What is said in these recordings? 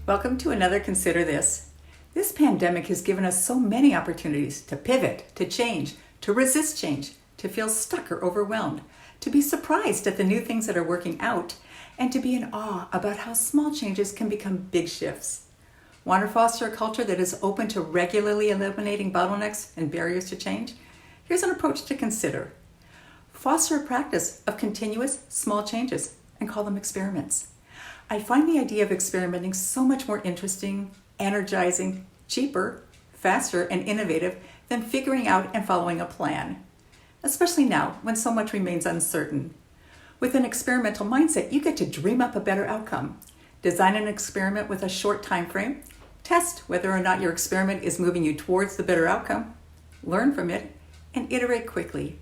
Welcome to another Consider This. This pandemic has given us so many opportunities to pivot, to change, to resist change, to feel stuck or overwhelmed, to be surprised at the new things that are working out, and to be in awe about how small changes can become big shifts. Want to foster a culture that is open to regularly eliminating bottlenecks and barriers to change? Here's an approach to consider. Foster a practice of continuous small changes and call them experiments. I find the idea of experimenting so much more interesting, energizing, cheaper, faster, and innovative than figuring out and following a plan, especially now when so much remains uncertain. With an experimental mindset, you get to dream up a better outcome, design an experiment with a short time frame, test whether or not your experiment is moving you towards the better outcome, learn from it, and iterate quickly.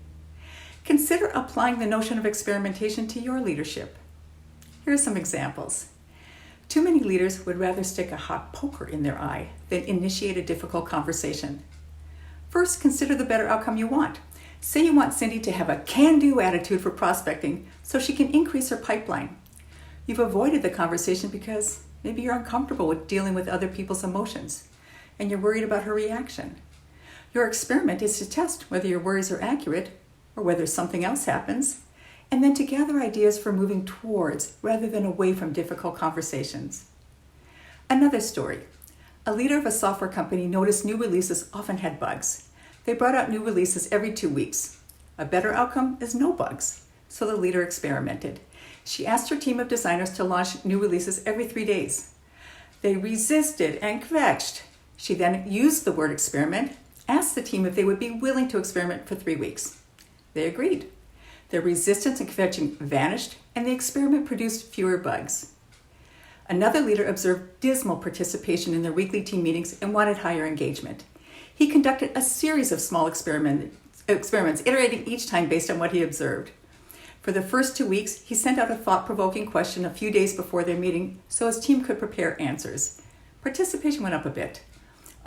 Consider applying the notion of experimentation to your leadership. Here are some examples. Too many leaders would rather stick a hot poker in their eye than initiate a difficult conversation. First, consider the better outcome you want. Say you want Cindy to have a can-do attitude for prospecting so she can increase her pipeline. You've avoided the conversation because maybe you're uncomfortable with dealing with other people's emotions and you're worried about her reaction. Your experiment is to test whether your worries are accurate or whether something else happens, and then to gather ideas for moving towards rather than away from difficult conversations. Another story. A leader of a software company noticed new releases often had bugs. They brought out new releases every 2 weeks. A better outcome is no bugs, so the leader experimented. She asked her team of designers to launch new releases every 3 days. They resisted and kvetched. She then used the word experiment, asked the team if they would be willing to experiment for 3 weeks. They agreed. Their resistance and kvetching vanished, and the experiment produced fewer bugs. Another leader observed dismal participation in their weekly team meetings and wanted higher engagement. He conducted a series of small experiments, iterating each time based on what he observed. For the first 2 weeks, he sent out a thought-provoking question a few days before their meeting so his team could prepare answers. Participation went up a bit.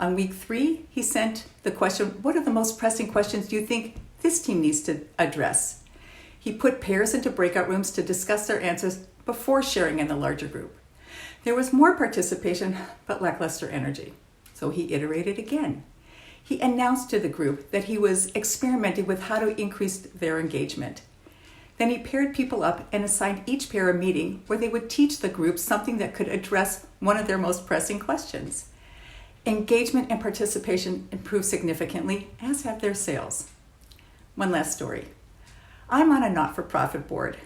On week 3, he sent the question, "What are the most pressing questions you think this team needs to address?" He put pairs into breakout rooms to discuss their answers before sharing in the larger group. There was more participation, but lackluster energy. So he iterated again. He announced to the group that he was experimenting with how to increase their engagement. Then he paired people up and assigned each pair a meeting where they would teach the group something that could address one of their most pressing questions. Engagement and participation improved significantly, as have their sales. One last story. I'm on a not-for-profit board.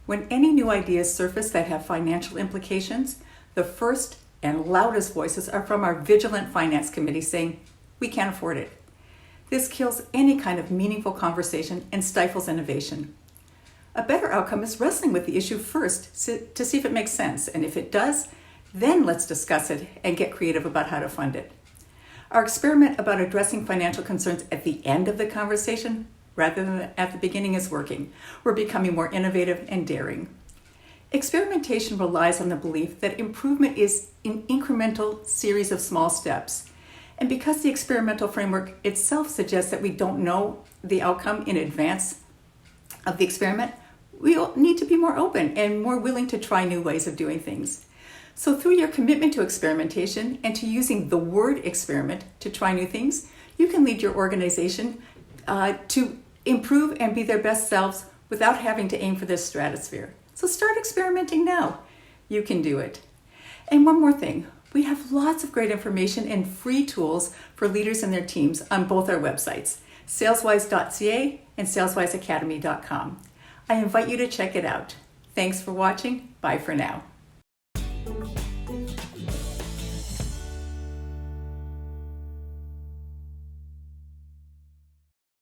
When any new ideas surface that have financial implications, the first and loudest voices are from our vigilant finance committee saying, "We can't afford it." This kills any kind of meaningful conversation and stifles innovation. A better outcome is wrestling with the issue first to see if it makes sense, and if it does, then let's discuss it and get creative about how to fund it. Our experiment about addressing financial concerns at the end of the conversation rather than at the beginning is working. We're becoming more innovative and daring. Experimentation relies on the belief that improvement is an incremental series of small steps. And because the experimental framework itself suggests that we don't know the outcome in advance of the experiment, we need to be more open and more willing to try new ways of doing things. So through your commitment to experimentation and to using the word experiment to try new things, you can lead your organization to improve and be their best selves without having to aim for this stratosphere. So start experimenting now. You can do it. And one more thing, we have lots of great information and free tools for leaders and their teams on both our websites, saleswise.ca and saleswiseacademy.com. I invite you to check it out. Thanks for watching. Bye for now.